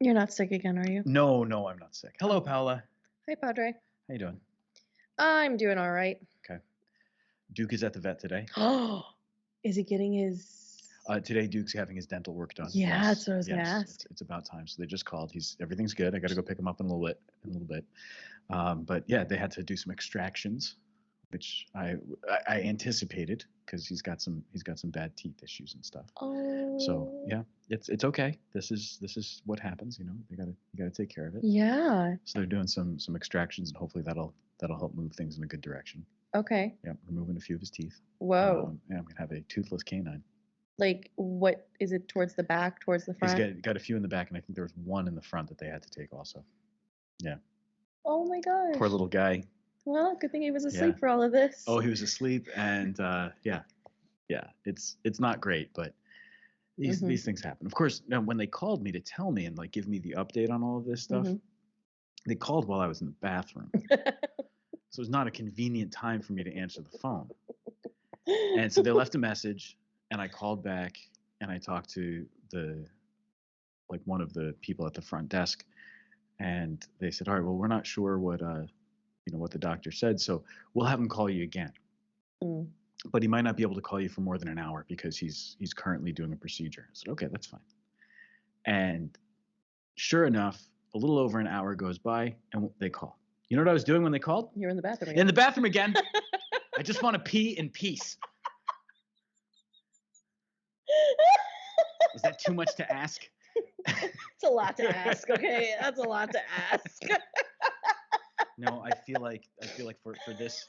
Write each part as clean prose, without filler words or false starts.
You're not sick again, are you? No, I'm not sick. Hello, Oh. Paula. Hi, Padre. How you doing? I'm doing all right. Okay. Duke is at the vet today. Oh, is he getting his? Today, Duke's having his dental work done. Yeah, Yes, that's what I was gonna yes, ask. it's about time. So they just called. Everything's good. I got to go pick him up in a little bit. But yeah, they had to do some extractions, which I anticipated because he's got some bad teeth issues and stuff. Oh. So yeah, it's okay. This is what happens. You gotta take care of it. Yeah. So they're doing some extractions, and hopefully that'll help move things in a good direction. Okay. Yeah, removing a few of his teeth. Whoa. Yeah, I'm gonna have a toothless canine. Like, what is it? Towards the back? Towards the front? He's got a few in the back, and I think there was one in the front that they had to take also. Yeah. Oh my gosh. Poor little guy. Well, good thing he was asleep for all of this. Oh, he was asleep, and yeah, it's not great, but these things happen. Of course, now when they called me to tell me and like give me the update on all of this stuff, they called while I was in the bathroom, so it was not a convenient time for me to answer the phone. And so they left a message, and I called back, and I talked to one of the people at the front desk, and they said, "All right, well, we're not sure what the doctor said, so we'll have him call you again. But he might not be able to call you for more than an hour because he's currently doing a procedure." I said, "Okay, that's fine." And sure enough, a little over an hour goes by, and they call. You know what I was doing when they called? You're in the bathroom again. In the bathroom again. I just want to pee in peace. Is that too much to ask? It's a lot to ask, okay? That's a lot to ask. No, I feel like for this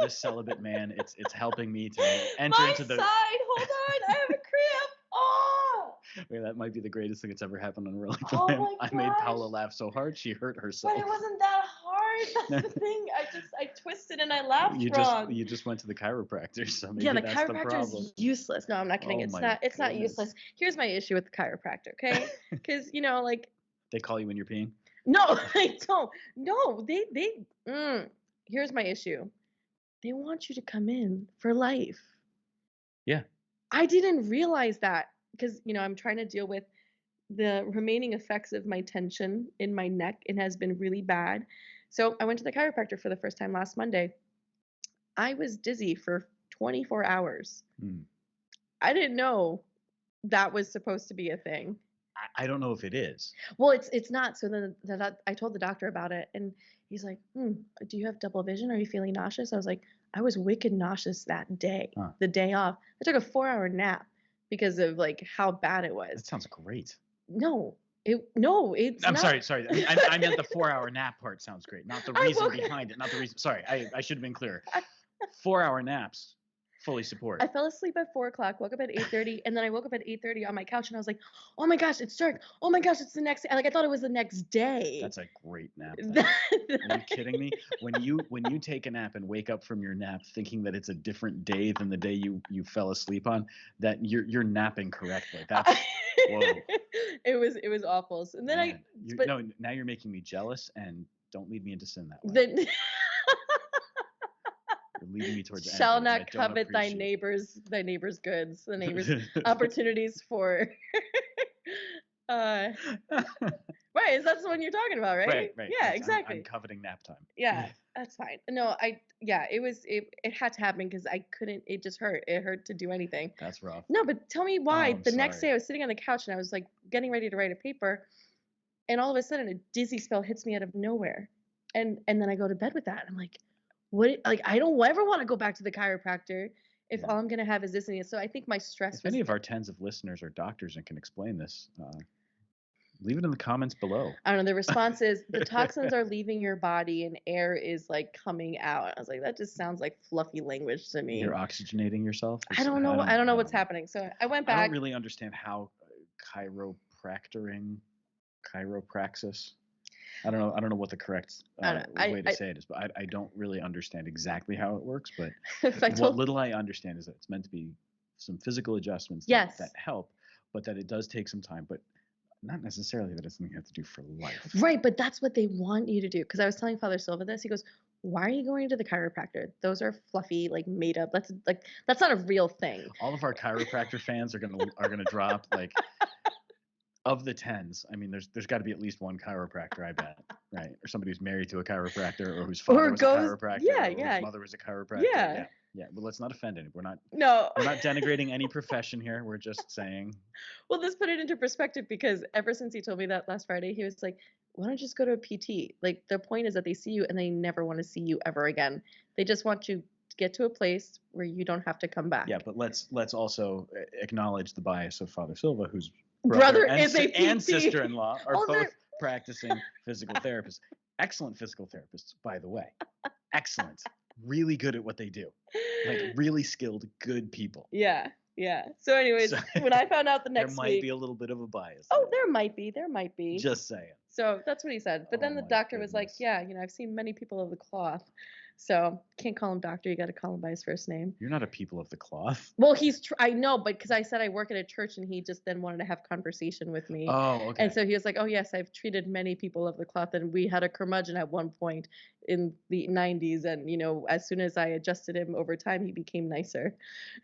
celibate man, it's helping me to enter My into the side, hold on, I have a cramp. Oh! Wait, that might be the greatest thing that's ever happened on Rolling Oh Time. my I made gosh. Paula laugh so hard she hurt herself. But it wasn't that hard. That's the thing. I twisted and I laughed wrong. You just went to the chiropractor, so maybe Yeah, the that's the chiropractor problem. is useless. No, I'm not kidding. Oh It's not useless. Here's my issue with the chiropractor, okay? Because like they call you when you're peeing. no, they don't. No, here's my issue. They want you to come in for life. Yeah. I didn't realize that because I'm trying to deal with the remaining effects of my tension in my neck. It has been really bad. So I went to the chiropractor for the first time last Monday. I was dizzy for 24 hours. I didn't know that was supposed to be a thing. I don't know if it is. Well, it's not. So then I told the doctor about it, and he's like, "Do you have double vision? Are you feeling nauseous?" I was like, "I was wicked nauseous that day, the day off. I took a 4-hour nap because of like how bad it was." That sounds great. No, it's I'm not. sorry. I meant the 4-hour nap part sounds great, not the reason behind it. Not the reason. Sorry, I should have been clearer. 4-hour naps, fully support. I fell asleep at 4 o'clock, woke up at 8:30, and then I woke up at 8:30 on my couch, and I was like, "Oh my gosh, it's dark! Oh my gosh, it's the next." Like I thought it was the next day. That's a great nap. Are you kidding me? When you take a nap and wake up from your nap thinking that it's a different day than the day you fell asleep on, that you're napping correctly. That's whoa. It was awful. So, and then now you're making me jealous, and don't lead me into sin that way. You're leading me towards shall not covet thy neighbor's goods, the neighbor's opportunities for right, that's the one you're talking about, right? Right. Yeah, exactly. I'm coveting nap time. Yeah, that's fine. No, it had to happen because I couldn't. It just hurt. It hurt to do anything. That's rough. No, but tell me why. The next day I was sitting on the couch and I was like getting ready to write a paper, and all of a sudden a dizzy spell hits me out of nowhere, and then I go to bed with that. I'm like, what? Like I don't ever want to go back to the chiropractor if all I'm gonna have is this and this. So I think my stress. If any of our tens of listeners are doctors and can explain this, leave it in the comments below. I don't know. The response is the toxins are leaving your body and air is like coming out. I was like, that just sounds like fluffy language to me. You're oxygenating yourself? I don't know. I don't know what's happening. So I went back. I don't really understand how chiropraxis. I don't know what the correct way to say it is, but I don't really understand exactly how it works. But what little I understand is that it's meant to be some physical adjustments that help, but that it does take some time. But not necessarily that it's something you have to do for life. Right, but that's what they want you to do. Because I was telling Father Silva this. He goes, "Why are you going to the chiropractor? Those are fluffy, like made up. That's not a real thing." All of our chiropractor fans are gonna drop like. of the tens, I mean, there's got to be at least one chiropractor, I bet, right? Or somebody who's married to a chiropractor, or whose father Or was a goes, yeah, chiropractor, or whose yeah, mother was a chiropractor. yeah. Yeah, yeah. Well, let's not offend anyone. No. We're not denigrating any profession here. We're just saying, Well, this put it into perspective because ever since he told me that last Friday, he was like, "Why don't you just go to a PT?" Like, the point is that they see you and they never wanna see you ever again. They just want you to get to a place where you don't have to come yeah. back. But let's also acknowledge the bias of Father Silva, whose brother Brother is a and PT. sister-in-law are Oh, both practicing physical therapists. Excellent physical therapists, by the way. Excellent. Really good at what they do. Like really skilled, good people. Yeah, yeah. So anyways, So when I found out the there next might be week, a little bit of a bias oh, there. there might be. Just saying. So that's what he said. But Oh then the my doctor was like, goodness. "Yeah, I've seen many people of the cloth." So can't call him doctor. You got to call him by his first name. You're not a people of the cloth. Well, I know, but because I said I work at a church, and he just then wanted to have conversation with me, Oh, and okay. so he was like, "Oh yes, I've treated many people of the cloth, and we had a curmudgeon at one point in the '90s, and as soon as I adjusted him over time, he became nicer."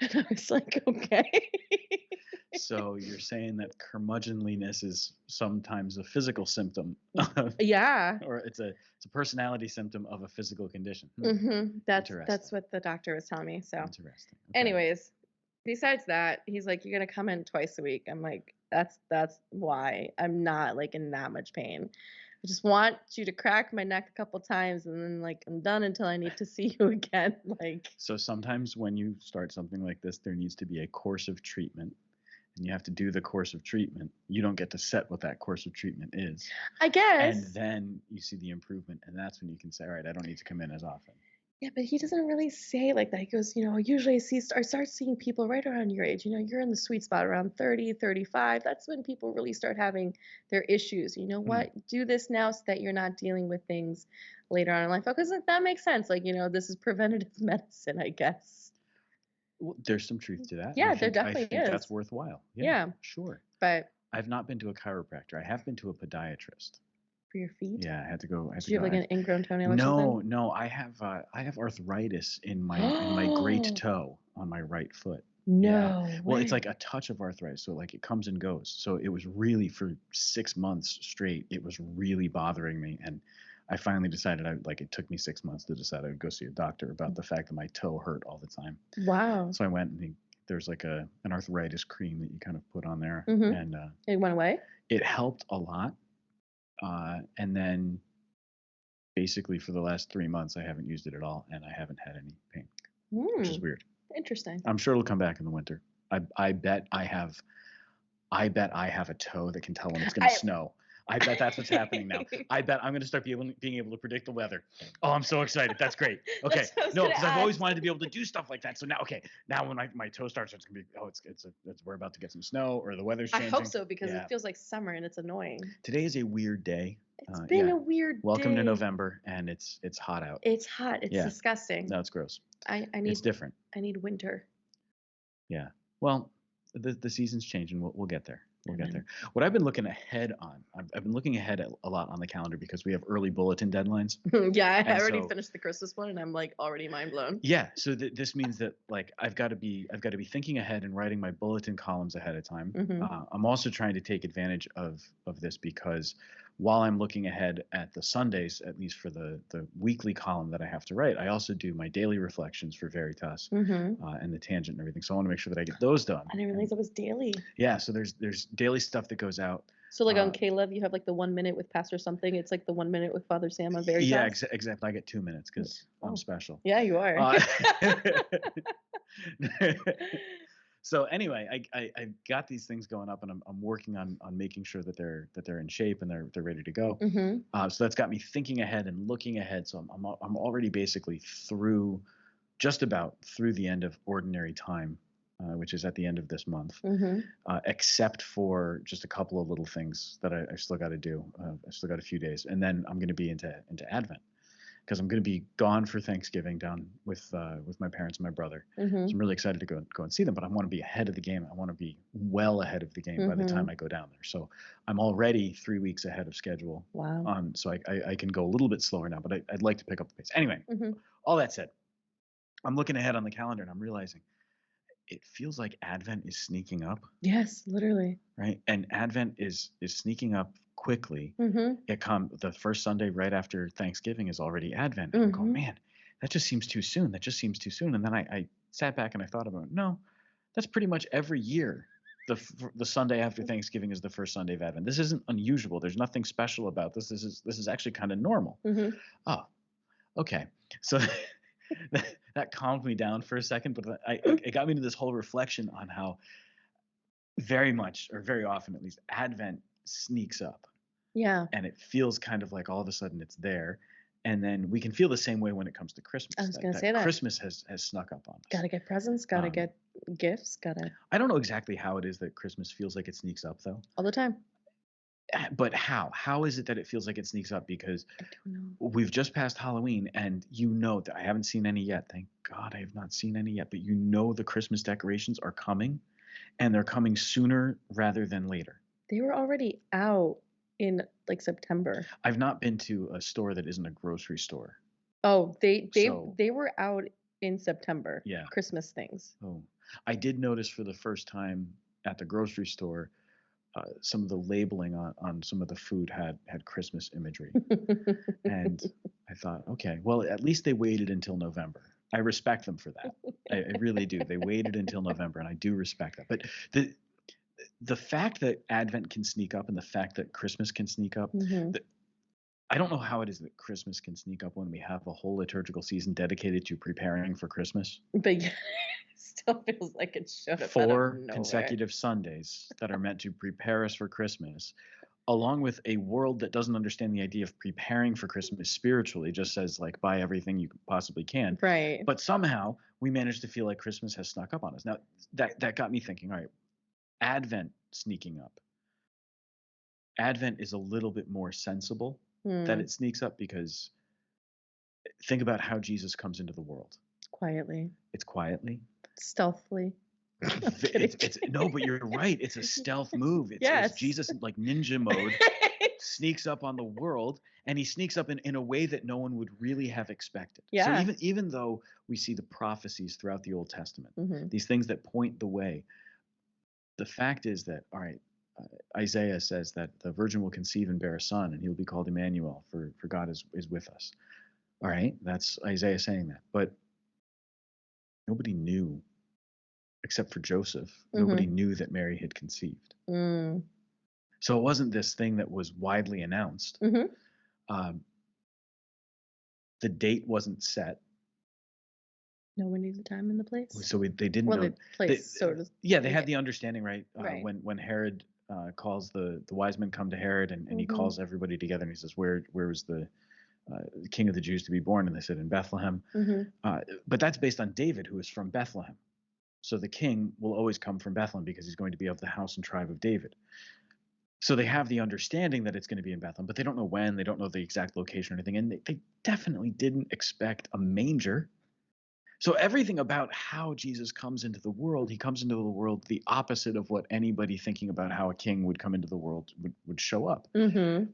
And I was like, "Okay." So you're saying that curmudgeonliness is sometimes a physical symptom of, Yeah. or it's a personality symptom of a physical condition. That's Interesting. what the doctor was telling me. So, Interesting. Okay. anyways, besides that, he's like, "You're gonna come in twice a week." I'm like, "That's why I'm not like in that much pain. I just want you to crack my neck a couple times, and then like I'm done until I need to see you again." Like, So sometimes when you start something like this, there needs to be a course of treatment, and you have to do the course of treatment. You don't get to set what that course of treatment is. I And guess. then you see the improvement, and that's when you can say, all right, I don't need to come in as often. Yeah, but he doesn't really say like that. He goes, usually I start seeing people right around your age. You're in the sweet spot around 30, 35. That's when people really start having their issues. You know Hmm. what? Do this now so that you're not dealing with things later on in life. Because that makes sense. Like, this is preventative medicine, I guess. Well, there's some truth to that, and Yeah, there I definitely think that's is. worthwhile. Yeah, Yeah. sure. But I've not been to a chiropractor. I have been to a podiatrist. for your feet, Yeah, I had to go. I had did to you have go. like an ingrown toenail or No, something? no. I have arthritis in my great Oh, toe on my right foot. Yeah. no Well, it's way. like a touch of arthritis, so like it comes and goes. So it was really for 6 months straight. It was really bothering me, and I finally decided it took me 6 months to decide I would go see a doctor about the fact that my toe hurt all the time. Wow. So I went, and there's like an arthritis cream that you kind of put on there, Mm-hmm. and It went away? it helped a lot. And then basically for the last 3 months, I haven't used it at all, and I haven't had any pain, which is Hmm. weird. Interesting. I'm sure it'll come back in the winter. I bet I have a toe that can tell when it's going to I snow. I bet that's what's happening now. I bet I'm going to start being able to predict the weather. Oh, I'm so excited. That's great. Okay. That's what I was No, gonna because I've always ask. wanted to be able to do stuff like that. So now, okay, now when my toe starts, it's going to be, oh, we're about to get some snow or the weather's I hope changing. so because it Yeah. feels like summer and it's annoying. Today is a weird day. It's been Yeah. a weird Welcome to day. November, and it's hot out. It's hot. It's Yeah. disgusting. No, it's gross. I It's need different. winter. Yeah. Well, the season's changing. We'll get there. We'll get Amen. there. What I've been looking ahead on, I've been looking ahead a lot on the calendar because we have early bulletin deadlines. Yeah, I And already so, finished the Christmas one and I'm like already mind blown. yeah, so this means that like I've got to be thinking ahead and writing my bulletin columns ahead of time. Hmm. I'm also trying to take advantage of this because while I'm looking ahead at the Sundays, at least for the weekly column that I have to write, I also do my daily reflections for Veritas, Hmm. and the tangent and everything. So I want to make sure that I get those done. I didn't realize And it was daily. yeah, so there's daily stuff that goes out. So like on Uh, Caleb, you have like the 1 minute with Pastor something. It's like the 1 minute with Father Sam on yeah, Veritas. exactly. I get 2 minutes because I'm Oh, special. yeah, you are. Uh, so anyway, I got these things going up, and I'm working on making sure that they're in shape and they're ready to go. Hmm. So that's got me thinking ahead and looking ahead. So I'm already basically just about through the end of ordinary time, which is at the end of this month, Hmm. except for just a couple of little things that I still got to do. I still got a few days, and then I'm going to be into Advent because I'm going to be gone for Thanksgiving down with my parents and my brother. Hmm. So I'm really excited to go and see them, but I want to be ahead of the game. I want to be well ahead of the game by the Hmm. time I go down there. So I'm already 3 weeks ahead of schedule. Wow. So I can go a little bit slower now, but I'd like to pick up the pace. Anyway, Hmm. all that said, I'm looking ahead on the calendar and I'm realizing it feels like Advent is sneaking up, Yes, literally. right? And Advent is sneaking up quickly. Mhm. The first Sunday right after Thanksgiving is already Advent, and I'm going, Mhm. man, that just seems too soon. That just seems too soon. And then I sat back and I thought about, no, that's pretty much every year. The Sunday after Thanksgiving is the first Sunday of Advent. This isn't unusual. There's nothing special about this. This is actually kind of normal. Mhm. Oh, okay. So that calmed me down for a second, but it got me to this whole reflection on how very much, or very often at least, Advent sneaks up, Yeah, and it feels kind of like all of a sudden it's there. And then we can feel the same way when it comes to I Christmas. was That gonna say that that. Christmas has snuck up on us. Gotta get presents, gotta Um, get gifts, gotta I don't know exactly how it is that Christmas feels like it sneaks up though. all the time. But how? How is it that it feels like it sneaks up? Because I don't know. we've just passed Halloween, and you know that I haven't seen any yet. Thank God I have not seen any yet. But you know the Christmas decorations are coming, and they're coming sooner rather than later. They were already out in, like, September. I've not been to a store that isn't a grocery store. Oh, So, they were out in September, yeah. Christmas things. Oh, I did notice for the first time at the grocery store, some of the labeling on some of the food had Christmas imagery. And I thought, okay, well, at least they waited until November. I respect them for that. I really do. They waited until November, and I do respect that. But the fact that Advent can sneak up and the fact that Christmas can sneak up, Mhm. the, I don't know how it is that Christmas can sneak up when we have a whole liturgical season dedicated to preparing for Christmas. But yeah, it still feels like it showed up out of 4 nowhere. consecutive Sundays that are meant to prepare us for Christmas, along with a world that doesn't understand the idea of preparing for Christmas spiritually, just says like buy everything you possibly can. Right. But somehow we managed to feel like Christmas has snuck up on us. Now that got me thinking, all right, Advent sneaking up. Advent is a little bit more sensible that Hmm. it sneaks up because think about how Jesus comes into the world. Quietly, It's quietly. stealthily. I'm kidding. It's no, but you're right. It's a stealth move. It's Yes. Jesus in like ninja mode sneaks up on the world, and he sneaks up in a way that no one would really have expected. So Yeah. even though we see the prophecies throughout the Old Testament, Mhm. these things that point the way, the fact is that all right, Isaiah says that the virgin will conceive and bear a son, and he will be called Emmanuel, for God is with us. All right, that's Isaiah saying that, but nobody knew except for Joseph. Nobody Mhm. knew that Mary had conceived. Mm. So it wasn't this thing that was widely announced. Mhm. Um, the date wasn't set, No one knew the time and the place. so they didn't Well, know. the place They, sort of. yeah, they had Yeah. the understanding, right? Right. When Herod calls the wise men come to Herod, and he Mhm. calls everybody together, and he says, where was the king of the Jews to be born? And they said, in Bethlehem. Mhm. But that's based on David, who is from Bethlehem. So the king will always come from Bethlehem because he's going to be of the house and tribe of David. So they have the understanding that it's going to be in Bethlehem, but they don't know when, they don't know the exact location or anything. And they definitely didn't expect a manger. So everything about how Jesus comes into the world, he comes into the world the opposite of what anybody thinking about how a king would come into the world would show up. Mhm.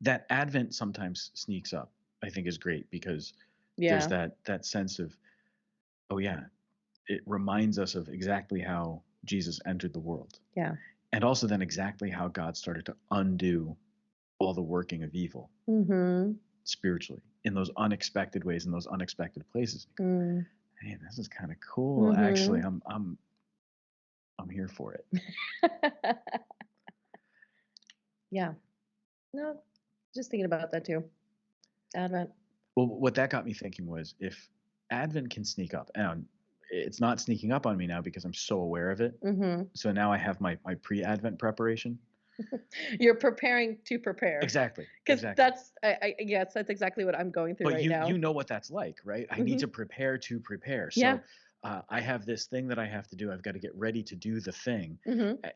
That Advent sometimes sneaks up, I think is great because there's Yeah. that sense of, oh yeah, it reminds us of exactly how Jesus entered the world. Yeah. And also then exactly how God started to undo all the working of evil Mhm. spiritually in those unexpected ways, in those unexpected places. Mm. Hey, this is kind of cool. Actually, Mhm. I'm here for it. Yeah. No, just thinking about that too. Advent. Well, what that got me thinking was if Advent can sneak up, and it's not sneaking up on me now because I'm so aware of it. Mhm. So now I have my pre-Advent preparation. You're preparing to prepare. Exactly, Because exactly. that's I yes, that's exactly what I'm going through But right you now. know what that's like, right? I need to Mhm. prepare to prepare. Yeah. So I have this thing that I have to do. I've got to get ready to do the thing, Mhm.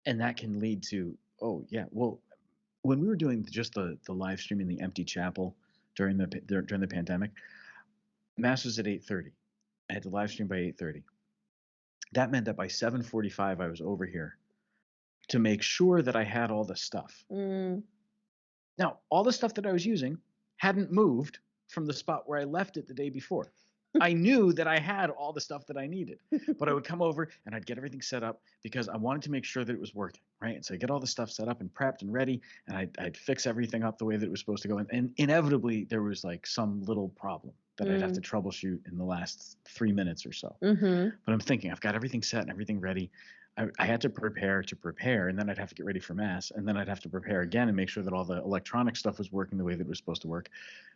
and that can lead to, oh yeah, well, when we were doing just the live stream in the empty chapel during the pandemic, mass was at 8:30. I had to live stream by 8:30. That meant that by 7:45 I was over here to make sure that I had all the stuff. Mm. Now, all the stuff that I was using hadn't moved from the spot where I left it the day before. I knew that I had all the stuff that I needed, but I would come over and I'd get everything set up because I wanted to make sure that it was working, right? And so I get all the stuff set up and prepped and ready, and I'd fix everything up the way that it was supposed to go. And inevitably, there was like some little problem that I'd have to troubleshoot in the last 3 minutes or so. But I'm thinking, I've got everything set and everything ready. I had to prepare, and then I'd have to get ready for mass, and then I'd have to prepare again and make sure that all the electronic stuff was working the way that it was supposed to work.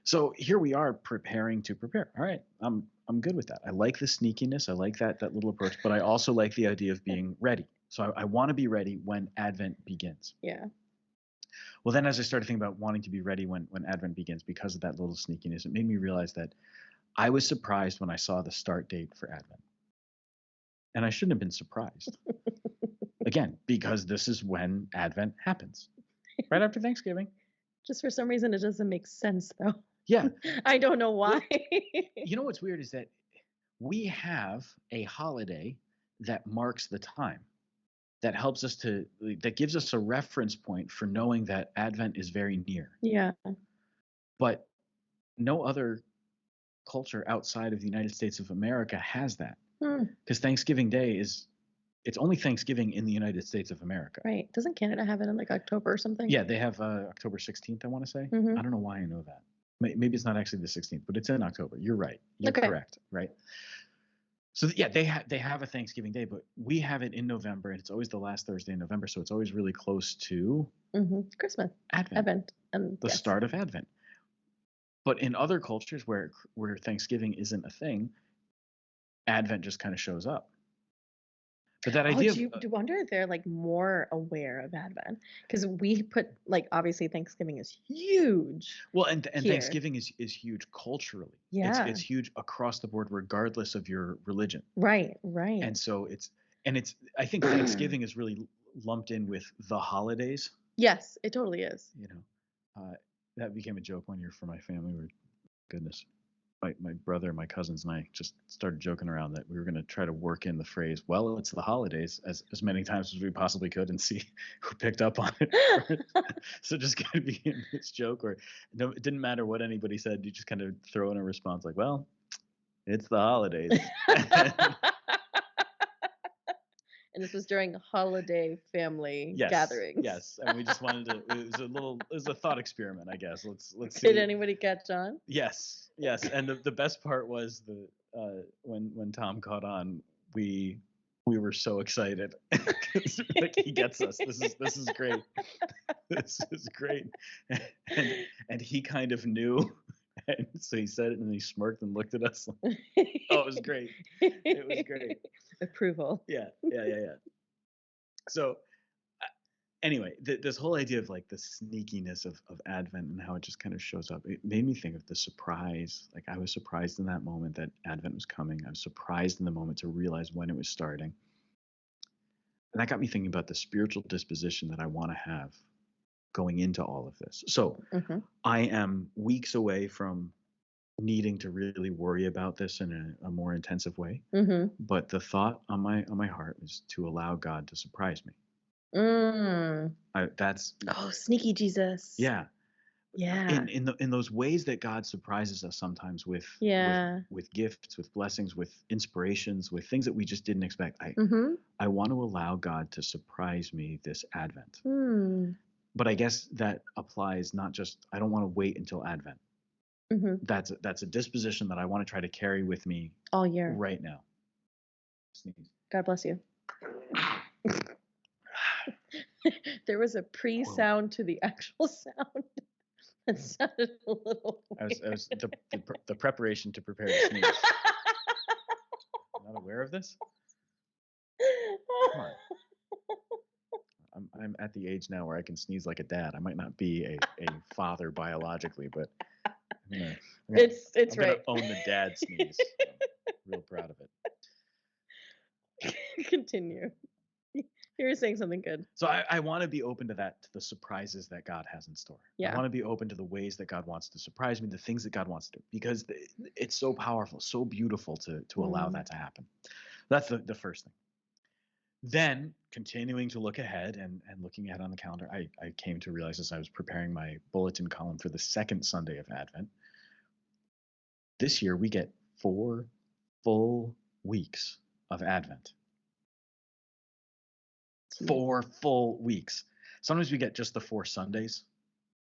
So here we are preparing to prepare. All right, I'm good with that. I like the sneakiness. I like that little approach, but I also like the idea of being ready. So I want to be ready when Advent begins. Yeah. Well, then as I started thinking about wanting to be ready when Advent begins because of that little sneakiness, it made me realize that I was surprised when I saw the start date for Advent. And I shouldn't have been surprised. Again, because this is when Advent happens, right after Thanksgiving. Just for some reason, it doesn't make sense, though. Yeah. I don't know why. You know what's weird is that we have a holiday that marks the time, that helps us that gives us a reference point for knowing that Advent is very near. Yeah. But no other culture outside of the United States of America has that. Because Thanksgiving Day it's only Thanksgiving in the United States of America. Right. Doesn't Canada have it in like October or something? Yeah, they have October 16th, I want to say. I don't know why I know that. Maybe it's not actually the 16th, but it's in October. You're right. You're correct, right? So yeah, they have a Thanksgiving Day, but we have it in November, and it's always the last Thursday in November, so it's always really close to Christmas, Advent, and the start of Advent. But in other cultures where Thanksgiving isn't a thing, Advent just kind of shows up. But that idea do you wonder if they're like more aware of Advent? Because we put like obviously Thanksgiving is huge. Well, and Thanksgiving is huge culturally. Yeah, it's huge across the board, regardless of your religion. Right. And so I think Thanksgiving is really lumped in with the holidays. Yes, it totally is. You know, that became a joke one year for my family. Goodness. My brother, my cousins, and I just started joking around that we were going to try to work in the phrase, well, it's the holidays, as many times as we possibly could and see who picked up on it. So just kind of be in this joke where it didn't matter what anybody said. You just kind of throw in a response like, well, it's the holidays. And this was during holiday family gatherings. Yes, and we just wanted to. It was a thought experiment, I guess. Let's see. Did anybody catch on? Yes, and the best part was when Tom caught on, we were so excited because like he gets us. This is great. This is great, and he kind of knew. And so he said it, and he smirked and looked at us. Like, oh, it was great. It was great. Approval. Yeah. So anyway, this whole idea of like the sneakiness of Advent and how it just kind of shows up, it made me think of the surprise. Like I was surprised in that moment that Advent was coming. I was surprised in the moment to realize when it was starting. And that got me thinking about the spiritual disposition that I want to have going into all of this. So I am weeks away from needing to really worry about this in a more intensive way. But the thought on my heart is to allow God to surprise me. That's sneaky Jesus. Yeah. In those ways that God surprises us sometimes with gifts, with blessings, with inspirations, with things that we just didn't expect. I want to allow God to surprise me this Advent. But I guess that applies not just, I don't want to wait until Advent. That's a disposition that I want to try to carry with me all year right now. Sneeze. God bless you. There was a pre-sound to the actual sound. It sounded a little weird. I was the preparation to prepare to sneeze. Not aware of this? Come on. I'm at the age now where I can sneeze like a dad. I might not be a father biologically, but I'm gonna own the dad sneeze. I'm real proud of it. Continue. You were saying something good. So I want to be open to that, to the surprises that God has in store. Yeah. I want to be open to the ways that God wants to surprise me, the things that God wants to do, because it's so powerful, so beautiful to allow that to happen. That's the first thing. Then, continuing to look ahead and looking ahead on the calendar, I came to realize as I was preparing my bulletin column for the second Sunday of Advent, this year we get 4 full weeks of Advent. Gee. 4 full weeks. Sometimes we get just the 4 Sundays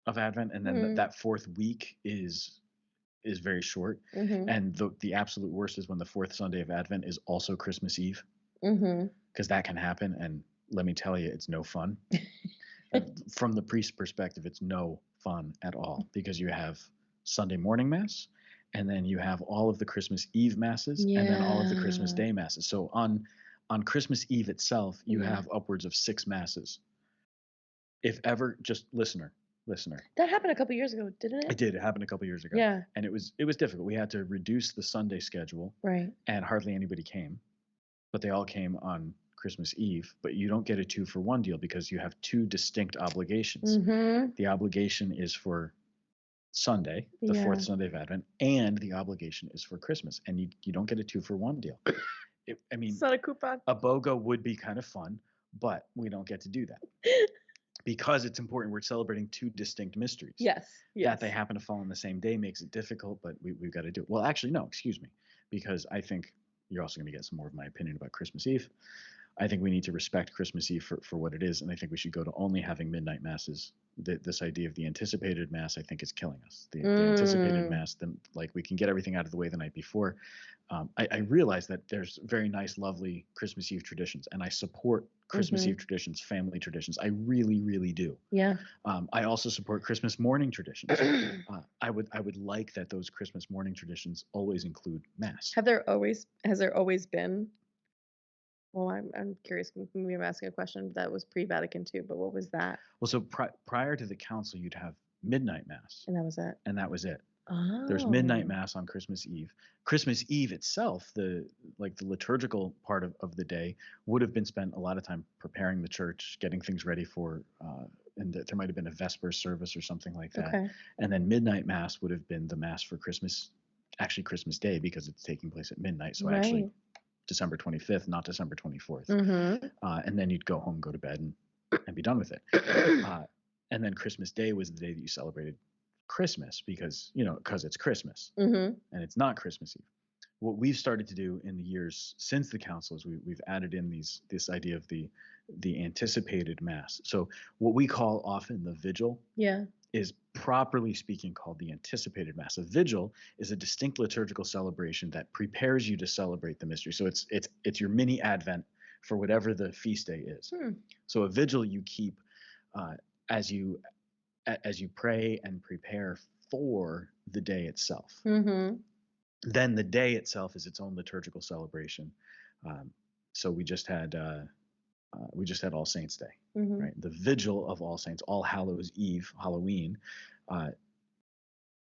of Advent, and then that fourth week is very short. And the absolute worst is when the fourth Sunday of Advent is also Christmas Eve, because that can happen. And let me tell you, it's no fun. From the priest's perspective, it's no fun at all, because you have Sunday morning mass, and then you have all of the Christmas Eve masses, and then all of the Christmas Day masses. So on Christmas Eve itself, you have upwards of 6 masses. If ever, just listener. That happened a couple years ago, didn't it? It did. It happened a couple years ago. Yeah. And it was difficult. We had to reduce the Sunday schedule. Right. And hardly anybody came, but they all came on Christmas Eve. But you don't get a 2-for-1 deal, because you have 2 distinct obligations. The obligation is for Sunday, the fourth Sunday of Advent, and the obligation is for Christmas. And you don't get a 2-for-1 deal. It's not a coupon. A BOGO would be kind of fun, but we don't get to do that. Because it's important. We're celebrating 2 distinct mysteries. Yes. That they happen to fall on the same day makes it difficult, but we've got to do it. Well, actually, no, excuse me, because I think you're also going to get some more of my opinion about Christmas Eve. I think we need to respect Christmas Eve for what it is, and I think we should go to only having midnight masses. This idea of the anticipated mass, I think, is killing us. The anticipated mass, like, we can get everything out of the way the night before. I realize that there's very nice, lovely Christmas Eve traditions, and I support Christmas Eve traditions, family traditions. I really, really do. Yeah. I also support Christmas morning traditions. I would like that those Christmas morning traditions always include mass. Has there always been? Well, I'm curious. Maybe I'm asking a question that was pre-Vatican II, but what was that? Well, so prior to the council, you'd have midnight mass, and that was it. And that was it. Oh. There's midnight mass on Christmas Eve. Christmas Eve itself, the liturgical part of the day, would have been spent a lot of time preparing the church, getting things ready for, and there might have been a Vesper service or something like that. Okay. And then midnight mass would have been the mass for Christmas, actually Christmas Day, because it's taking place at midnight. So actually December 25th, not December 24th. And then you'd go home, go to bed, and be done with it. And then Christmas Day was the day that you celebrated Christmas, because it's Christmas, and it's not Christmas Eve. What we've started to do in the years since the council is we've added in this idea of the anticipated mass. So what we call often the vigil is, properly speaking, called the anticipated mass. A vigil is a distinct liturgical celebration that prepares you to celebrate the mystery. So it's your mini Advent for whatever the feast day is. So a vigil you keep as you pray and prepare for the day itself. Then the day itself is its own liturgical celebration. So we just had All Saints Day, right? The vigil of All Saints, All Hallows Eve, Halloween.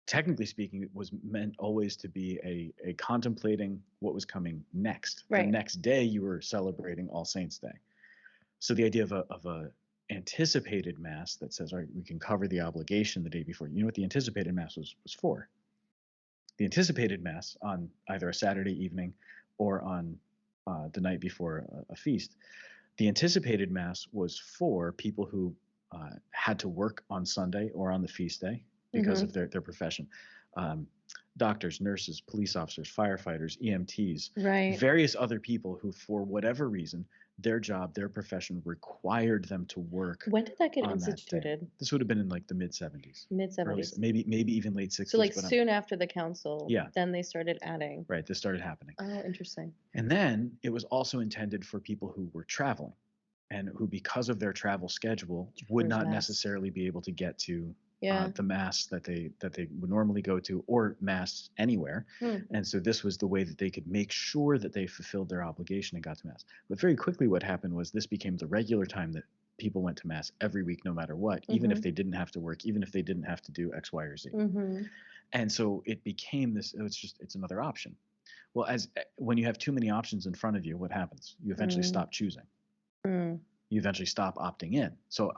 Technically speaking, it was meant always to be a contemplating what was coming next. Right. The next day you were celebrating All Saints Day. So the idea of a anticipated mass that says, all right, we can cover the obligation the day before. You know what the anticipated mass was for? The anticipated mass on either a Saturday evening or on the night before a feast. The anticipated mass was for people who had to work on Sunday or on the feast day because of their profession. Doctors, nurses, police officers, firefighters, EMTs, various other people who, for whatever reason, their job, their profession required them to work. When did that get on instituted? That this would have been in like the mid 70s. Mid 70s. Maybe even late 60s. So like soon after the council, then they started adding. Right, this started happening. Oh, interesting. And then it was also intended for people who were traveling and who, because of their travel schedule, would not necessarily be able to get to the mass that they would normally go to, or mass anywhere. And so this was the way that they could make sure that they fulfilled their obligation and got to mass. But very quickly what happened was this became the regular time that people went to mass every week, no matter what, even if they didn't have to work, even if they didn't have to do X, Y, or Z. And so it became this, it's another option. Well, when you have too many options in front of you, what happens? You eventually stop choosing. You eventually stop opting in. So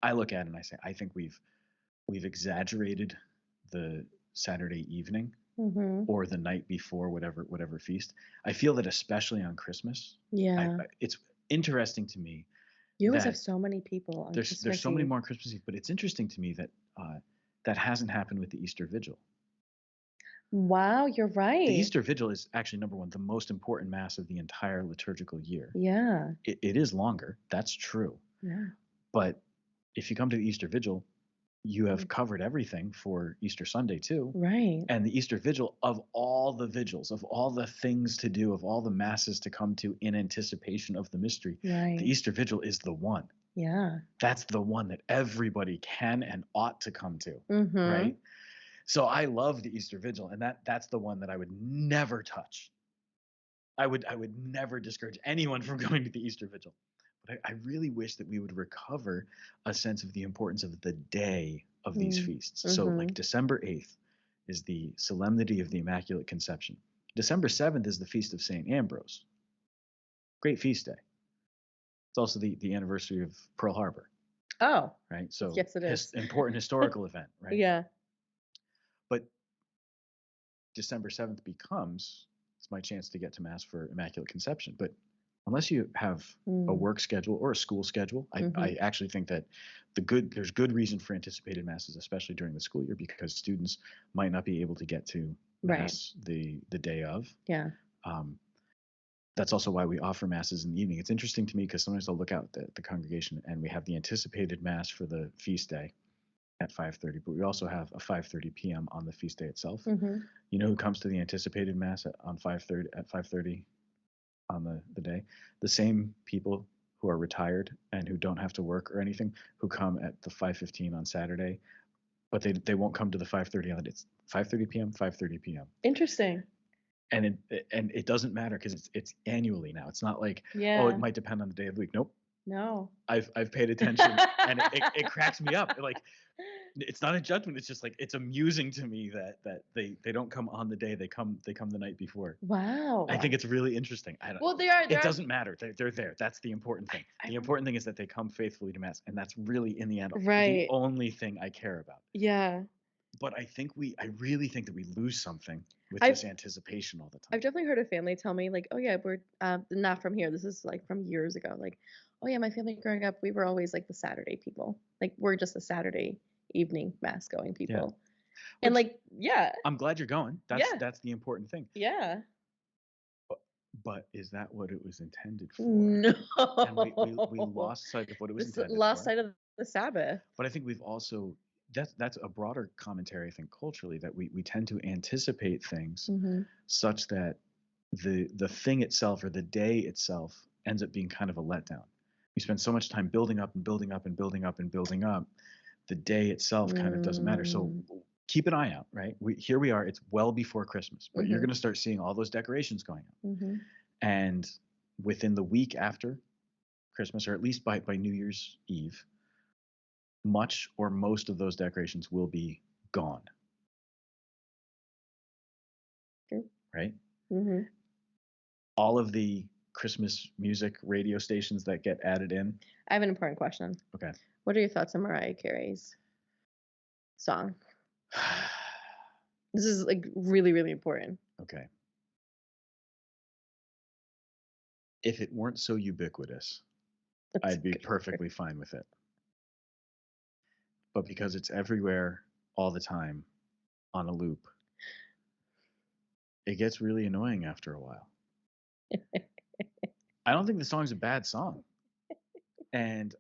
I look at it and I say, I think we've exaggerated the Saturday evening or the night before whatever feast. I feel that especially on Christmas, it's interesting to me. You always have so many people on Christmas Eve. There's so many more on Christmas Eve, but it's interesting to me that that hasn't happened with the Easter Vigil. Wow, you're The right. Easter Vigil is actually, number one, the most important mass of the entire liturgical year. Yeah. It is longer, that's true. Yeah. But if you come to the Easter Vigil, you have Mm. covered everything for Easter Sunday too. Right. And the Easter Vigil, of all the vigils, of all the things to do, of all the masses to come to in anticipation of the mystery, the Right. Easter Vigil is the one. Yeah. That's the one that everybody can and ought to come to, Mhm. right? So I love the Easter Vigil, and that's the one that I would never touch. I would never discourage anyone from going to the Easter Vigil. But I really wish that we would recover a sense of the importance of the day of these Mm. feasts. So like Mhm. December 8th is the Solemnity of the Immaculate Conception. December 7th is the Feast of St. Ambrose. Great feast day. It's also the anniversary of Pearl Harbor, Oh, right? So yes, it is. important historical event, right? Yeah. But December 7th becomes it's my chance to get to mass for Immaculate Conception. But unless you have a Mm. work schedule or a school schedule, I Mhm. actually think that there's good reason for anticipated masses, especially during the school year, because students might not be able to get to Right. mass the day of. Yeah. Um, that's also why we offer masses in the evening. It's interesting to me because sometimes I'll look out the congregation and we have the anticipated mass for the feast day at 5:30, but we also have a 5:30 p.m. on the feast day itself. Mhm. You know who comes to the anticipated mass on 5:30 on the day? The same people who are retired and who don't have to work or anything, who come at the 5:15 on Saturday, but they won't come to the 5:30 on it. It's 5:30 p.m., 5:30 p.m. Interesting. And it doesn't matter because it's annually now. It's not like, oh, it Yeah. might depend on the day of the week. Nope. No. I've paid attention, and it cracks me up. Like, it's not a judgment. It's just like it's amusing to me that they don't come on the day. They come the night before. I Wow. think it's really interesting. I don't. Well, there It are doesn't matter. They're there. That's the important thing. I The important thing is that they come faithfully to mass, and that's really in the end the right. only thing I care about. Yeah. But I really think that we lose something with I've this anticipation all the I've time. definitely heard a family tell me like, "Oh yeah, we're not from here. This is like from years ago." Like, "Oh yeah, my family growing up, we were always like the Saturday people. Like we're just the Saturday evening mass going Yeah. people." And Which like, yeah. I'm glad you're going. Yeah. That's the important thing. Yeah. But, but is that what it was intended for? No. And we lost sight of what it was This intended lost for. sight of the Sabbath. But I think we've also that's a broader commentary, I think, culturally, that we tend to anticipate things Mhm. such that the thing itself or the day itself ends up being kind of a letdown. We spend so much time building up and building up and building up and building up. The day itself kind of doesn't matter. So Mm. keep an eye out, right? Here we are. It's well before Christmas, but you're Mhm. going to start seeing all those decorations going up. Mhm. And within the week after Christmas, or at least by New Year's Eve, much or most of those decorations will be gone, True. right? Mhm. All of the Christmas music radio stations that get added in. I have an important question. Okay. What are your thoughts on Mariah Carey's song? This is like really, really important. Okay. If it weren't so ubiquitous, That's a I'd be good word. perfectly fine with it. But because it's everywhere all the time on a loop, it gets really annoying after a while. I don't think the song's a bad song. And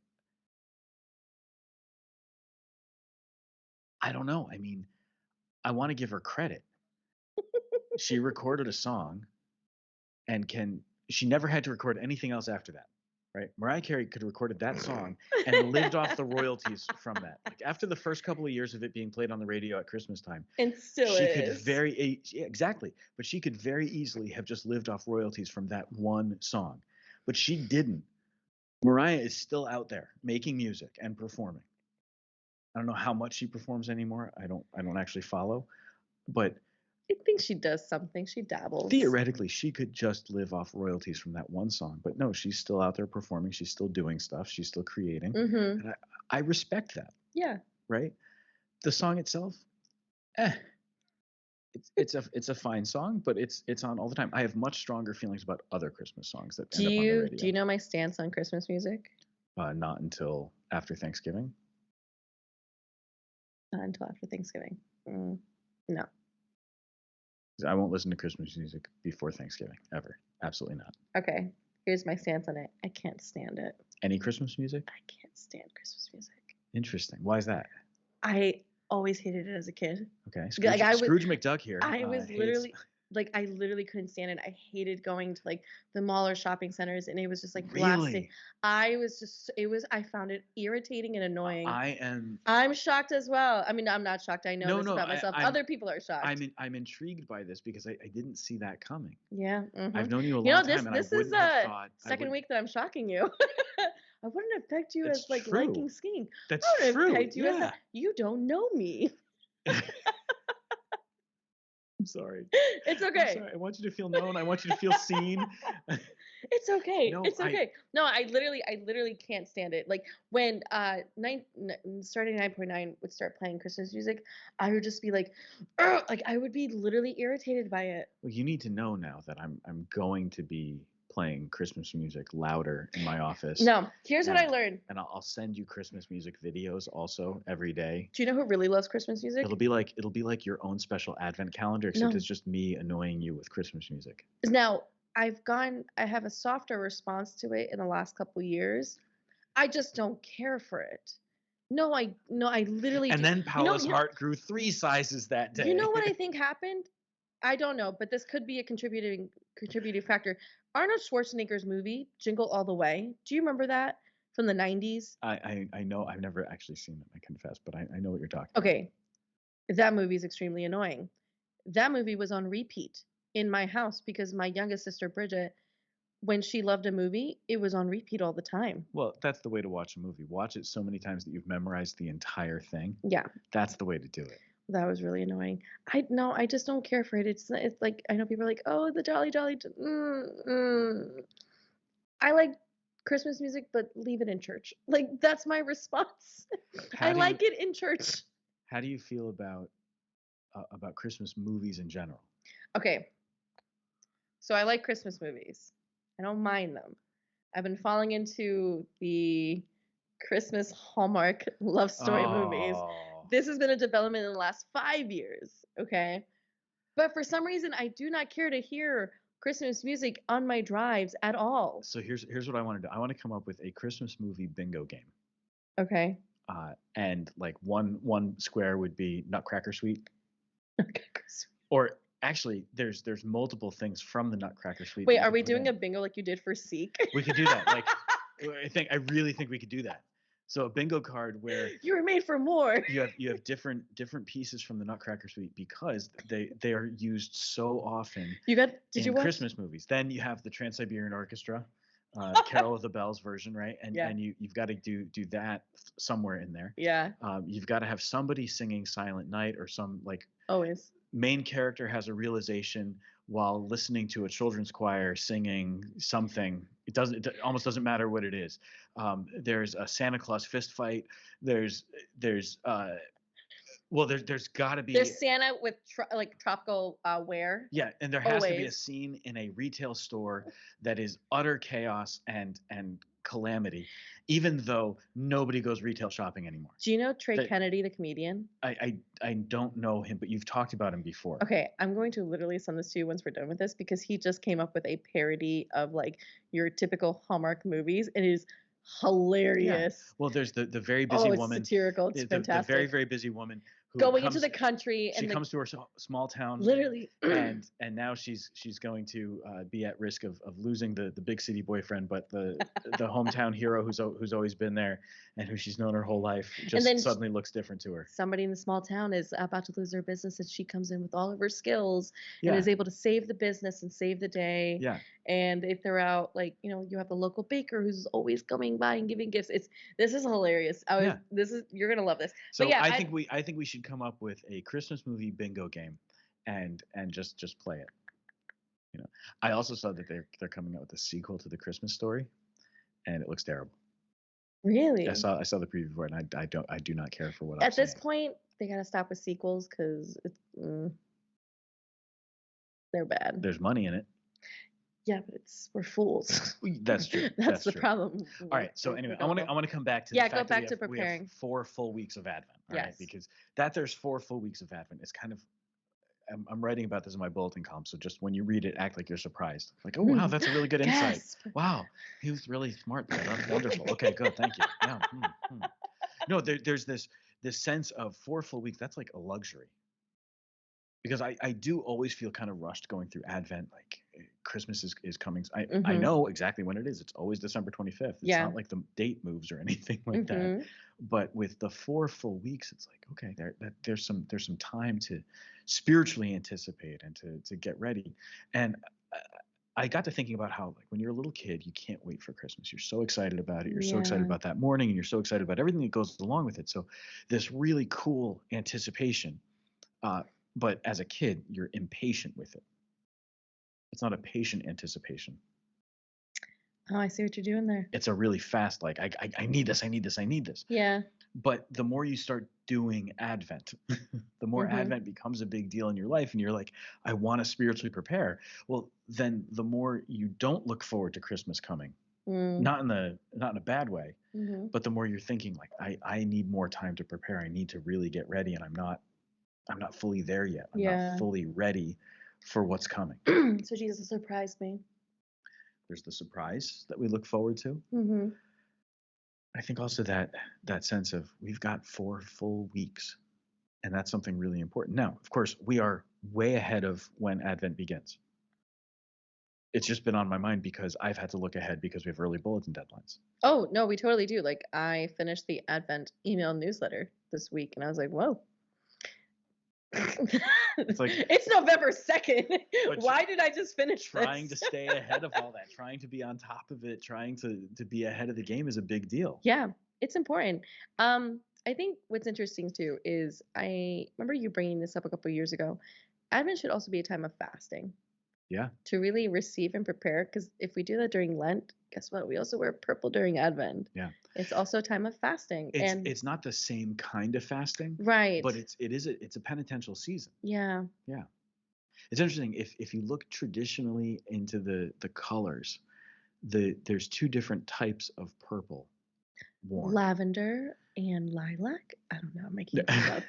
I don't know. I mean, I want to give her credit. She recorded a song and she never had to record anything else after that. Right? Mariah Carey could have recorded that song and lived off the royalties from that. Like after the first couple of years of it being played on the radio at Christmas time, And still she could is. yeah, exactly, but she could very easily have just lived off royalties from that one song. But she didn't. Mariah is still out there making music and performing. I don't know how much she performs anymore. I don't actually follow, but I think she does something. She dabbles. theoretically she could just live off royalties from that one song. But no, she's still out there performing, she's still doing stuff, she's still creating. Mhm. And I respect that, Yeah. right? The song itself, eh, it's a fine song, but it's on all the time. I have much stronger feelings about other Christmas songs that Do end up on the you do radio. you know my stance on Christmas music? Not until after Thanksgiving. Not until after Thanksgiving. No. I won't listen to Christmas music before Thanksgiving ever. Absolutely not. Okay, here's my stance on it. I can't stand it. Any Christmas music? I can't stand Christmas music. Interesting. Why is that? I always hated it as a kid. Okay, Like Scrooge McDuck here. I was Hates. literally like I literally couldn't stand it. I hated going to like the mall or shopping centers, and it was just like blasting. Really? I found it irritating and annoying. I am. I'm shocked as well. I mean, I'm not shocked. I know this about myself. Other people are shocked. I'm intrigued by this because I didn't see that coming. Yeah. I've known you a long time, and this I is wouldn't have thought. second week that I'm shocking you. I wouldn't have pegged you as like true. liking skiing. That's I would true. have pegged you as Yeah. you don't know me. I'm sorry. It's okay. I'm sorry. I want you to feel known. I want you to feel seen. It's okay. No, It's okay. No, I literally can't stand it. Like when starting 9.9 would start playing Christmas music, I would just be like, "Ugh," like I would be literally irritated by it. Well, you need to know now that I'm going to be playing Christmas music louder in my office. No, here's what I learned. And I'll send you Christmas music videos also every day. Do you know who really loves Christmas music? It'll be like your own special advent calendar, except it's just me annoying you with Christmas music. Now, I have a softer response to it in the last couple years. I just don't care for it. No, I literally. And then Paula's heart grew 3 sizes that day. You know what I think happened? I don't know, but this could be a contributing factor. Arnold Schwarzenegger's movie Jingle All the Way. Do you remember that from the 90s? I know. I've never actually seen it, I confess, but I know what you're talking about. That movie is extremely annoying. That movie was on repeat in my house because my youngest sister Bridget, when she loved a movie, it was on repeat all the time. Well, that's the way to watch a movie. Watch it so many times that you've memorized the entire thing. Yeah. That's the way to do it. That was really annoying. I just don't care for it. It's like, I know people are like, oh, the jolly jolly. I like Christmas music, but leave it in church. Like, that's my response. I like it in church. How do you feel about Christmas movies in general? Okay. So I like Christmas movies. I don't mind them. I've been falling into the Christmas Hallmark love story movies. This has been a development in the last 5 years, okay? But for some reason, I do not care to hear Christmas music on my drives at all. So here's what I want to do. I want to come up with a Christmas movie bingo game. Okay. And like one square would be Nutcracker Suite. Or actually, there's multiple things from the Nutcracker Suite. Wait, are we doing a bingo like you did for Seek? We could do that. Like, I really think we could do that. So a bingo card where you were made for more. You have different pieces from the Nutcracker Suite because they are used so often. Did you watch Christmas movies? Then you have the Trans-Siberian Orchestra, Carol of the Bells version, right? And you've got to do that somewhere in there. Yeah. You've got to have somebody singing Silent Night or some like always main character has a realization while listening to a children's choir singing something. It almost doesn't matter what it is. There's a Santa Claus fist fight. There's got to be. There's Santa with tropical wear. Yeah, and there has to be a scene in a retail store that is utter chaos and calamity, even though nobody goes retail shopping anymore. Do you know Trey Kennedy, the comedian? I don't know him, but you've talked about him before. Okay, I'm going to literally send this to you once we're done with this because he just came up with a parody of like your typical Hallmark movies. It is hilarious. Yeah. Well, there's the very busy woman. It's satirical. It's fantastic. The very, very busy woman who going into the country. She comes to her small town. Literally. And now she's going to be at risk of losing the big city boyfriend, but the hometown hero who's always been there and who she's known her whole life just suddenly looks different to her. Somebody in the small town is about to lose their business, and she comes in with all of her skills and is able to save the business and save the day. Yeah. And if they're out, like, you have the local baker who's always coming by and giving gifts. This is hilarious. You're gonna love this. So but yeah, I think we should come up with a Christmas movie bingo game and just play it. I also saw that they're coming out with a sequel to The Christmas Story, and it looks terrible. Really? I saw the preview for it, and I do not care for what at this point they gotta stop with sequels because they're bad. There's money in it. Yeah, but we're fools. That's true. That's the problem. All right. So anyway, I want to come back to the fact go back to preparing. We have 4 full weeks of Advent. All right, because there's 4 full weeks of Advent. It's kind of I'm writing about this in my bulletin column, so just when you read it, act like you're surprised. Like, oh wow, that's a really good insight. Gasp. Wow, he was really smart there. That's wonderful. Okay, good, thank you. Yeah. No, there's this sense of 4 full weeks. That's like a luxury because I do always feel kind of rushed going through Advent. Like Christmas is coming. I Mhm. know exactly when it is. It's always December 25th. It's Yeah. not like the date moves or anything like that. Mhm. But with the 4 full weeks, it's like okay, there's some time to spiritually anticipate and to get ready. And uh, I got to thinking about how like when you're a little kid, you can't wait for Christmas. You're so excited about it. You're so excited Yeah. about that morning, and you're so excited about everything that goes along with it. So this really cool anticipation. Uh, but as a kid, you're impatient with it. It's not a patient anticipation. Oh, I see what you're doing there. It's a really fast, like, I need this, I need this, I need this. Yeah. But the more you start doing Advent, the more Mhm. Advent becomes a big deal in your life. And you're like, I want to spiritually prepare. Well, then the more you don't look forward to Christmas coming, Mm. not in a bad way, Mhm. but the more you're thinking like, I need more time to prepare. I need to really get ready. And I'm not fully there yet. I'm not Yeah. fully ready for what's coming. So Jesus surprised me. There's the surprise that we look forward to. Mhm. I think also that sense of we've got 4 full weeks, and that's something really important. Now, of course, we are way ahead of when Advent begins. It's just been on my mind because I've had to look ahead because we have early bulletin deadlines. Oh, no, we totally do. Like, I finished the Advent email newsletter this week, and I was like, "Whoa." It's like, It's November 2nd. but Why did I just finish trying to this? stay ahead of all that, trying to be on top of it, trying to be ahead of the game is a big deal. Yeah, it's important. I think what's interesting too is I remember you bringing this up a couple years ago. Advent should also be a time of fasting Yeah. to really receive and prepare. Because if we do that during Lent, guess what? We also wear purple during Advent. Yeah. It's also a time of fasting. It's And it's not the same kind of fasting, right. but it's a penitential season. Yeah. Yeah. It's interesting if you look traditionally into the colors, there's two different types of purple worn. Lavender and lilac. I don't know. I'm making things up.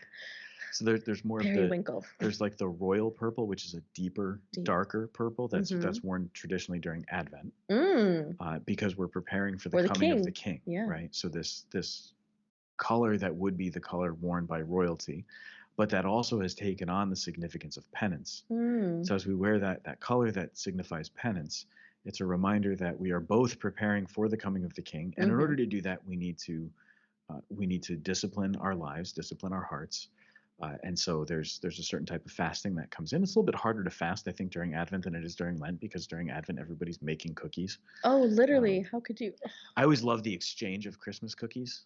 So there's more of Periwinkle. there's like the royal purple, which is a deeper, Deep. darker purple Mm-hmm. that's worn traditionally during Advent, Mm. because we're preparing for the For the coming of the king. king, Yeah. right? So this color that would be the color worn by royalty, but that also has taken on the significance of penance. Mm. So as we wear that color that signifies penance, it's a reminder that we are both preparing for the coming of the king, and in Mm-hmm. order to do that, we need to discipline our lives, discipline our hearts. And so there's a certain type of fasting that comes in. It's a little bit harder to fast, I think, during Advent than it is during Lent because during Advent everybody's making cookies. Oh, literally. Um, How could you? I always love the exchange of Christmas cookies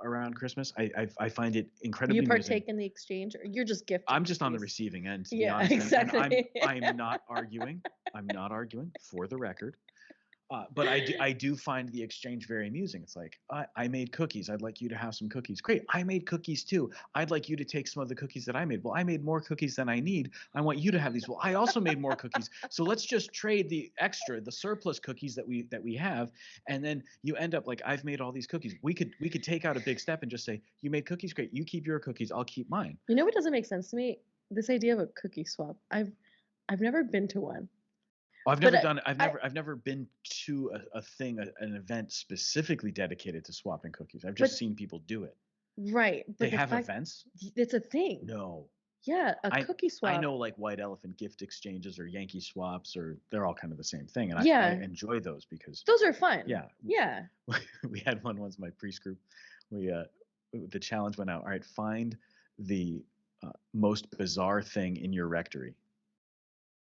around Christmas. I find it You incredibly amusing. partake in the exchange, or you're just gifted I'm just on the cookies? receiving end, to be Yeah, honest, and I'm exactly. I'm not arguing. I'm not arguing for the record. But I do find the exchange very amusing. It's like I made cookies. I'd like you to have some cookies. Great. I made cookies too. I'd like you to take some of the cookies that I made. Well, I made more cookies than I need. I want you to have these. Well, I also made more cookies. So let's just trade the surplus cookies that we have, and then you end up like I've made all these cookies. We could take out a big step and just say you made cookies. Great. You keep your cookies. I'll keep mine. You know what doesn't make sense to me? This idea of a cookie swap. I've never been to one, I've but never done it. I've I never I've never been to a thing, an event specifically dedicated to swapping cookies. I've just but seen people do it. right, They but the have fact events? it's a thing. No. Yeah, a I cookie I swap. know like white elephant gift exchanges or Yankee swaps or they're all kind of the same thing, and I Yeah, enjoy those because those are fun. yeah, Yeah. we had one once in my priest group. We the challenge went out. All right, find the most bizarre thing in your rectory.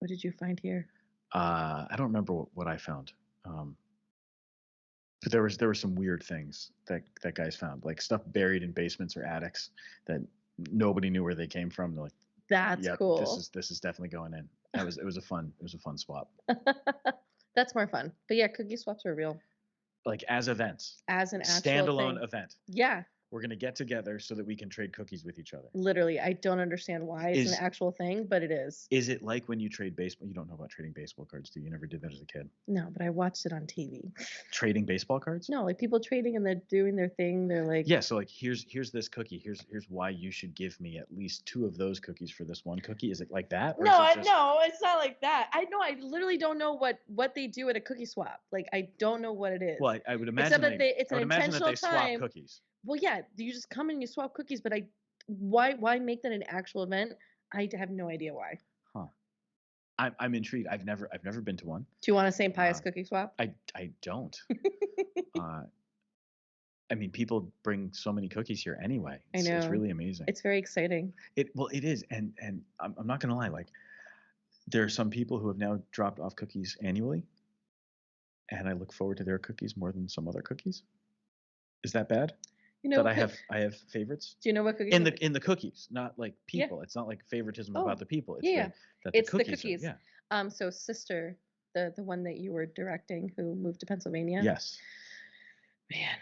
What did you find here? I don't remember what I found. Um, but there were some weird things that guys found, like stuff buried in basements or attics that nobody knew where they came from. They're like, That's "Yep, this cool. is this is definitely going in." It was a fun swap. That's more fun. But yeah, cookie swaps are real Like as events, as an actual standalone thing. event Yeah. We're gonna get together so that we can trade cookies with each other. Literally, I don't understand why it's an actual thing, but it is. Is it like when you trade baseball? You don't know about trading baseball cards, do you? You never did that as a kid. No, but I watched it on TV. Trading baseball cards? No, like people trading and they're doing their thing. They're like, yeah. So like, here's this cookie. Here's why you should give me at least 2 of those cookies for this one cookie. Is it like that? Or no, is it just... no, it's not like that. I know. I literally don't know what they do at a cookie swap. Like I don't know what it is. Well, I would imagine except that it's an intentional swap time. cookies. Well, yeah, you just come and you swap cookies, but why make that an actual event? I have no idea why. Huh. I'm intrigued. I've never been to one. Do you want a St. Pius cookie swap? I don't. I mean, people bring so many cookies here anyway. I know. It's really amazing. It's very exciting. It is, and I'm not gonna lie. Like, there are some people who have now dropped off cookies annually, and I look forward to their cookies more than some other cookies. Is that bad? You know, that I have favorites. Do you know what cookies? In the cookies, not like people. Yeah. It's not like favoritism about the people. It's it's the cookies. Yeah. So Sister, the one that you were directing, who moved to Pennsylvania. Yes. Man,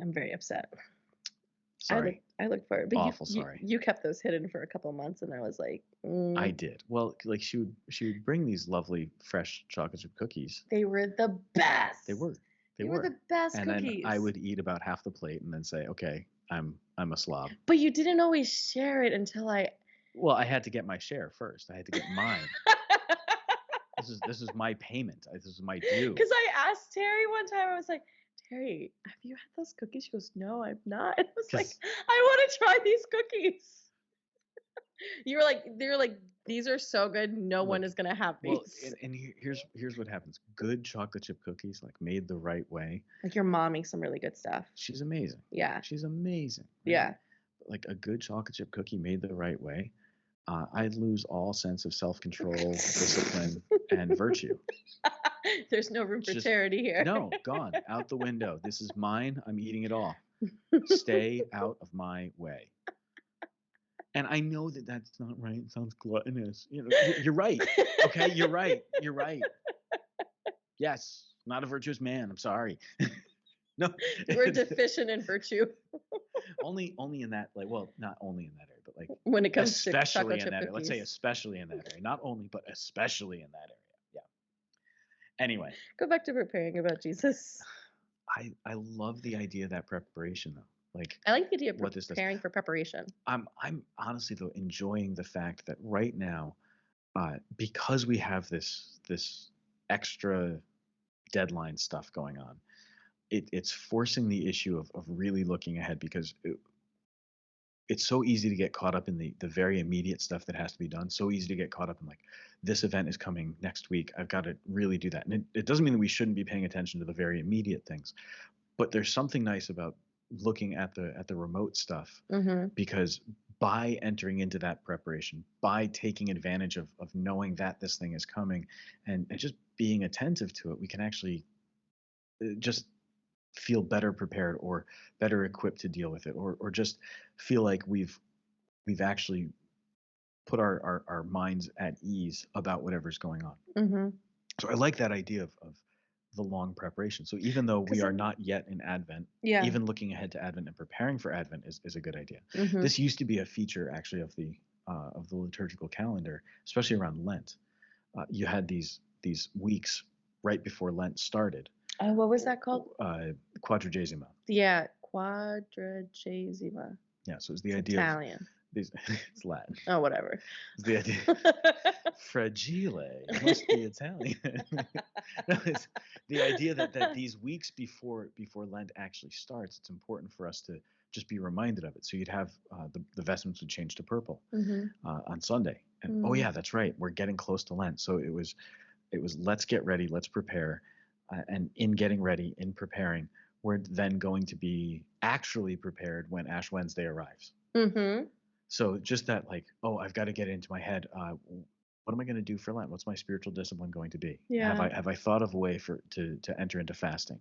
I'm very upset. Sorry. I looked for it, but awful sorry. You kept those hidden for a couple of months, and I was like, I did. Well, like she would bring these lovely fresh chocolate chip cookies. They were the best. They were. They were the best and cookies. Then I would eat about half the plate and then say, "Okay, I'm a slob." But you didn't always share it until I. Well, I had to get my share first. I had to get mine. This is my payment. This is my due. Because I asked Terry one time, I was like, Terry, have you had those cookies? She goes, no, I've not. I was like, I want to try these cookies. They were like, these are so good. No one is gonna have these. Well, and here's what happens. Good chocolate chip cookies, like made the right way. Like your mom makes some really good stuff. She's amazing. Yeah. She's amazing. Right? Yeah. Like a good chocolate chip cookie made the right way. I'd lose all sense of self-control, discipline, and virtue. There's no room for charity here. No, gone. Out the window. This is mine. I'm eating it all. Stay out of my way. And I know that that's not right. It sounds gluttonous. You know, you're right. Okay, you're right. You're right. Yes, not a virtuous man. I'm sorry. No, we're deficient in virtue. only in that, like, well, not only in that area, but like when it comes to especially in that area. Let's say especially in that area. Not only, but especially in that area. Yeah. Anyway, go back to preparing about Jesus. I love the idea of that preparation though. Like, I like the idea of preparing for preparation. I'm honestly though enjoying the fact that right now, because we have this extra deadline stuff going on, it's forcing the issue of really looking ahead, because it's so easy to get caught up in the very immediate stuff that has to be done. So easy to get caught up in like, this event is coming next week. I've got to really do that. And it doesn't mean that we shouldn't be paying attention to the very immediate things, but there's something nice about looking at the remote stuff, because by entering into that preparation, by taking advantage of knowing that this thing is coming and just being attentive to it, we can actually just feel better prepared or better equipped to deal with it, or just feel like we've actually put our minds at ease about whatever's going on. So I like that idea of the long preparation. So even though we are not yet in Advent, even looking ahead to Advent and preparing for Advent is a good idea. This used to be a feature actually of the liturgical calendar, especially around Lent. You had these weeks right before Lent started. What was that called? Quadragesima. Yeah, Quadragesima. Yeah, so it's the idea Italian. It's Latin. Oh, whatever. It's the idea. Fragile. It must be Italian. No, it's the idea that these weeks before Lent actually starts, it's important for us to just be reminded of it. So you'd have the vestments would change to purple on Sunday. And oh yeah, that's right. We're getting close to Lent. So it was let's get ready, let's prepare. And in getting ready, in preparing, we're then going to be actually prepared when Ash Wednesday arrives. So just that, like, oh, I've got to get it into my head. What am I going to do for Lent? What's my spiritual discipline going to be? Yeah. Have I thought of a way to enter into fasting?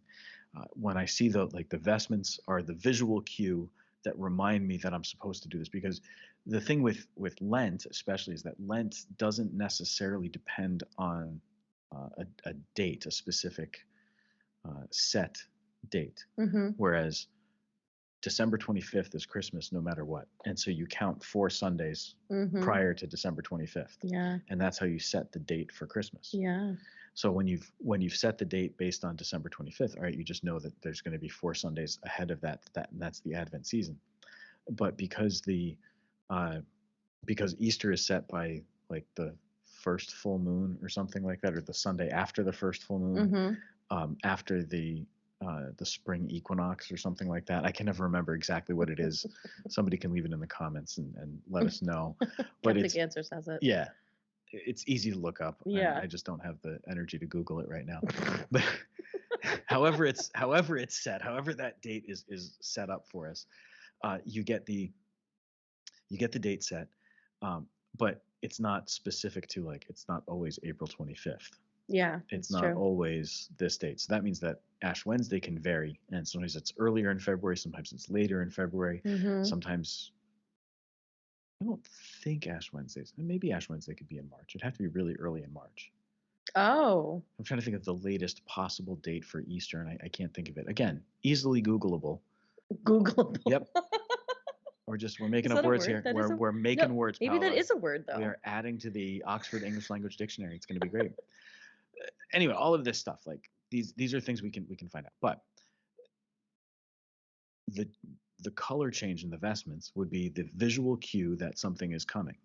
When I see the vestments are the visual cue that remind me that I'm supposed to do this, because the thing with Lent especially is that Lent doesn't necessarily depend on a date, a specific set date, whereas December 25th is Christmas no matter what. And so you count 4 Sundays Mhm. prior to December 25th. Yeah. And that's how you set the date for Christmas. Yeah. So when you've set the date based on December 25th, all right, you just know that there's going to be 4 Sundays ahead of that, and that's the Advent season. But because Easter is set by like the first full moon or something like that, or the Sunday after the first full moon, after the spring equinox or something like that. I can never remember exactly what it is. Somebody can leave it in the comments and let us know. But Catholic Answers has it. Yeah, it's easy to look up. Yeah. I just don't have the energy to Google it right now. But however it's set, however that date is set up for us, you get the date set, but it's not specific to, like, it's not always April 25th. Yeah, It's not true. always this date. So that means that Ash Wednesday can vary. And sometimes it's earlier in February, sometimes it's later in February. Sometimes, I don't think Ash Wednesdays, maybe Ash Wednesday could be in March. It'd have to be really early in March. Oh. I'm trying to think of the latest possible date for Easter, and I can't think of it. Again, easily Googleable. Googleable. Yep. We're making up words here. We're making words. Maybe Paola. that is a word, though. We are adding to the Oxford English Language Dictionary. It's going to be great. Anyway, all of this stuff, like these are things we can find out. But the color change in the vestments would be the visual cue that something is coming,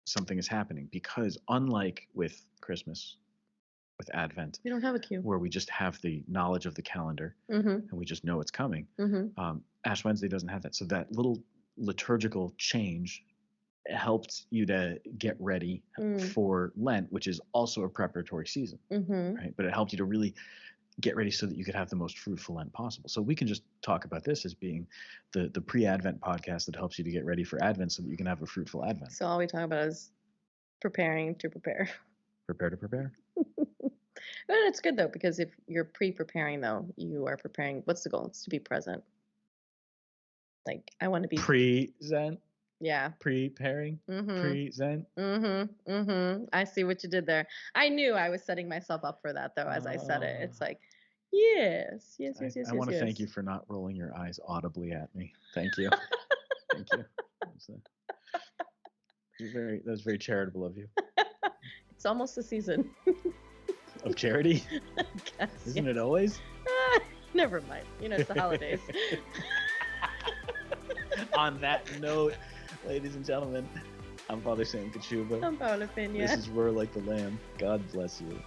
something is happening. Because unlike with Christmas, with Advent, we don't have a cue, where we just have the knowledge of the calendar and we just know it's coming. Ash Wednesday doesn't have that. So that little liturgical change helped you to get ready for Lent, which is also a preparatory season, right? But it helped you to really get ready so that you could have the most fruitful Lent possible. So we can just talk about this as being the pre-Advent podcast that helps you to get ready for Advent so that you can have a fruitful Advent. So all we talk about is preparing to prepare. Prepare to prepare. But it's good, though, because if you're pre-preparing, though, you are preparing. What's the goal? It's to be present. Like, I want to be present. Yeah. Preparing. Present. I see what you did there. I knew I was setting myself up for that, though, as I said it. It's like, yes. I want to thank you for not rolling your eyes audibly at me. Thank you. Thank you. That was very charitable of you. It's almost the season. Of charity? Guess, Isn't it always? Never mind. It's the holidays. On that note, ladies and gentlemen, I'm Father Sam Kachuba. I'm Paola Pena. This is Roar Like the Lamb. God bless you.